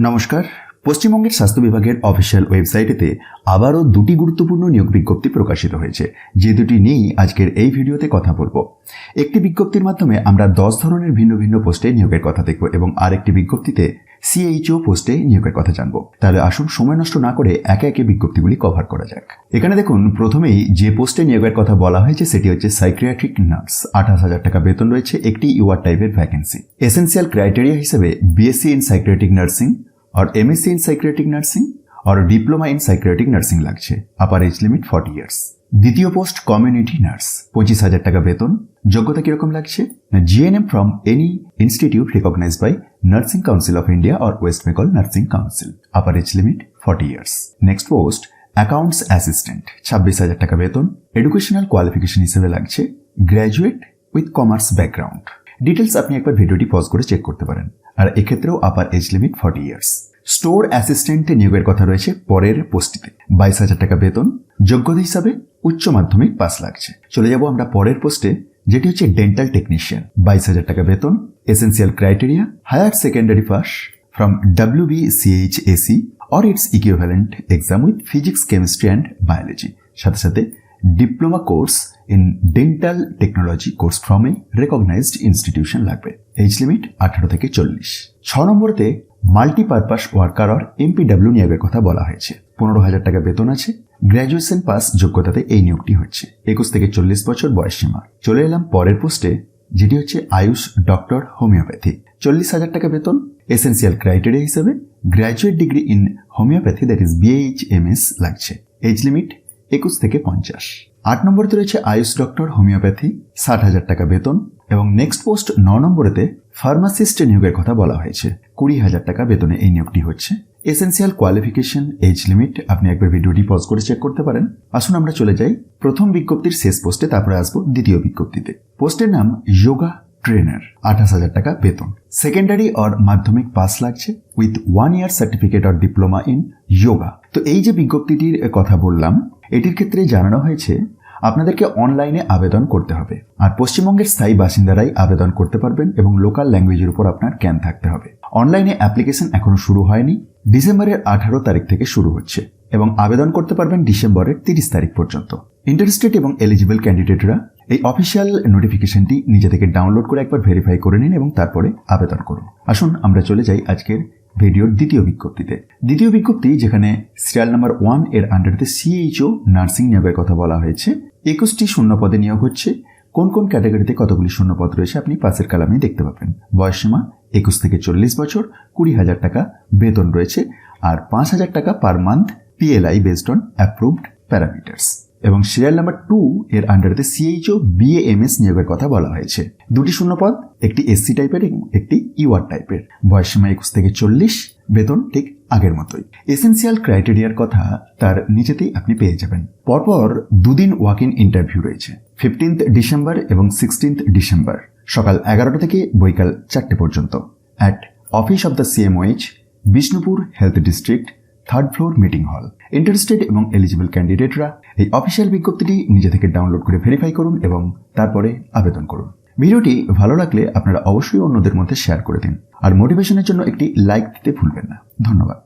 নমস্কার। পশ্চিমবঙ্গের স্বাস্থ্য বিভাগের অফিসিয়াল ওয়েবসাইটেতে আবারও দুটি গুরুত্বপূর্ণ নিয়োগ বিজ্ঞপ্তি প্রকাশিত হয়েছে, যে দুটি নিয়েই আজকের এই ভিডিওতে কথা বলবো। একটি বিজ্ঞপ্তির মাধ্যমে আমরা 10 ধরনের ভিন্ন ভিন্ন পোস্টে নিয়োগের কথা দেখব এবং আরেকটি বিজ্ঞপ্তিতে CHO পোস্টে নিয়োগের কথা জানবো। তাহলে আসুন সময় নষ্ট না করে একে একে বিজ্ঞপ্তিগুলি কভার করা যাক। এখানে দেখুন, প্রথমেই যে পোস্টে নিয়োগের কথা বলা হয়েছে সেটি হচ্ছে সাইকিয়াট্রিক নার্স। 28,000 টাকা বেতন রয়েছে। একটি ইউআর টাইপের ভ্যাকেন্সি। এসেন্সিয়াল ক্রাইটেরিয়া হিসেবে BSc ইন সাইকিয়াট্রিক নার্সিং और MSc इन साइकियाट्रिक नार्सिंग और डिप्लोमा इन साइकियाट्रिक नार्सिंग লাগছে। Upper age limit 40 years. দ্বিতীয় পোস্ট কমিউনিটি নার্স, 25,000 টাকা বেতন। যোগ্যতা কিরকম লাগছে? GNM from any institute recognised by nursing council of India और West Bengal nursing council. Upper age limit 40 years. Next post accounts assistant, 26,000 টাকা বেতন। এডুকেশনাল কোয়ালিফিকেশন হিসেবে লাগছে graduate with commerce background. Details আপনি একবার ভিডিওটি পজ করে চেক করতে পারেন। আর এক্ষেত্রেও upper age limit 40 years. Store অ্যাসিস্ট্যান্টে নিয়োগের কথা রয়েছে পরের পোস্টটিতে। 22,000 টাকা বেতন। যোগ্যতা হিসাবে উচ্চ মাধ্যমিক পাস লাগছে। চলে যাব আমরা পরের পোস্টে, যেটি হচ্ছে ডেন্টাল টেকনিশিয়ান। 22,000 টাকা বেতন। Essential criteria higher secondary pass from WBCHAC or its equivalent exam with physics, chemistry and biology। সাথে সাথে diploma course in dental technology course from a recognised institution লাগবে। এজ লিমিট 18 থেকে 40। 6 নম্বরতে মাল্টিপারপাস ওয়ার্কার অর MPW নিয়োগের কথা বলা হয়েছে। 15,000 টাকা বেতন আছে। গ্র্যাজুয়েশন পাস যোগ্যতাতে এই নিয়োগটি হচ্ছে। 21 থেকে 40 বছর বয়স সীমা। চলে এলাম পরের পোস্টে, যেটি হচ্ছে আয়ুষ ডক্টর হোমিওপ্যাথি। 40,000 টাকা বেতন। এসেন্সিয়াল ক্রাইটেরিয়া হিসেবে graduate degree in homeopathy that is BHMS লাগছে। এজ লিমিট 21 থেকে 50। 8 নম্বরেতে রয়েছে আয়ুষ ডক্টর হোমিওপ্যাথি, 60,000 টাকা বেতন। এবং নেক্সট পোস্ট 9 নম্বরেতে ফার্মাসিস্ট নিয়োগের কথা বলা হয়েছে। 20,000 টাকা বেতনে এই নিয়োগটি হচ্ছে। এসেন্সিয়াল কোয়ালিফিকেশন, এজ লিমিট আপনি একবার ভিডিওটি পজ করে চেক করতে পারেন। আসুন আমরা চলে যাই প্রথম বিজ্ঞপ্তির শেষ পোস্টে, তারপরে আসবো দ্বিতীয় বিজ্ঞপ্তিতে। পোস্টের নাম যোগা ট্রেনার, 28,000 টাকা বেতন। সেকেন্ডারি অর মাধ্যমিক পাস লাগছে with 1 year certificate or diploma in yoga. তো এই যে বিজ্ঞপ্তিটির কথা বললাম, এটির ক্ষেত্রে জানানো হয়েছে আপনাদেরকে অনলাইনে আবেদন করতে হবে। আর পশ্চিমবঙ্গের স্থায়ী বাসিন্দারাই আবেদন করতে পারবেন এবং লোকাল ল্যাঙ্গুয়েজের উপর আপনার জ্ঞান থাকতে হবে। অনলাইনে অ্যাপ্লিকেশন এখনো শুরু হয়নি। ডিসেম্বরের 18 তারিখ থেকে শুরু হচ্ছে এবং আবেদন করতে পারবেন ডিসেম্বরের 30 তারিখ পর্যন্ত। ইন্টারেস্টেড এবং এলিজিবল ক্যান্ডিডেটরা এই অফিসিয়াল নোটিফিকেশনটি নিজে থেকে ডাউনলোড করে একবার ভেরিফাই করে নিন এবং তারপরে আবেদন করুন। আসুন আমরা চলে যাই আজকের ভিডিওর দ্বিতীয় বিজ্ঞপ্তিতে। দ্বিতীয় বিজ্ঞপ্তি, যেখানে সিরিয়াল নাম্বার 1 এর আন্ডারতে CHO নার্সিং নিয়োগের কথা বলা হয়েছে। 21টি শূন্যপদে নিয়োগ হচ্ছে। কোন কোন ক্যাটাগরিতে কতগুলি শূন্যপদ রয়েছে আপনি পাশের কলামে দেখতে পাবেন। বয়সসীমা 21 থেকে 40 বছর। 20,000 টাকা বেতন রয়েছে আর 5,000 টাকা per month PLI based on approved parameters. এবং সিরিয়াল নাম্বার 2 এর আন্ডারতে CHO BAMS নিয়োগের কথা বলা হয়েছে। দুটি শূন্যপদ, একটি SC টাইপের এবং একটি UR টাইপের। বয়সসীমা 21 থেকে 40। বেতন ঠিক আগের মতোই। এসেন্সিয়াল ক্রাইটেরিয়ার কথা তার নিচেতেই আপনি পেয়ে যাবেন। পরপর দুদিন ওয়াক ইন ইন্টারভিউ রয়েছে। 15th ডিসেম্বর এবং 16th ডিসেম্বর সকাল 11টা থেকে বৈকাল 4টে পর্যন্ত at office of the CMOH, Bishnupur health district, 3rd floor meeting হল। ইন্টারেস্টেড এবং এলিজিবল ক্যান্ডিডেটরা এই অফিসিয়াল বিজ্ঞপ্তিটি নিজে থেকে ডাউনলোড করে ভেরিফাই করুন এবং তারপরে আবেদন করুন। ভিডিওটি ভালো লাগলে আপনারা অবশ্যই অন্যদের মধ্যে শেয়ার করে দিন আর মোটিভেশনের জন্য একটি লাইক দিতে ভুলবেন না। ধন্যবাদ।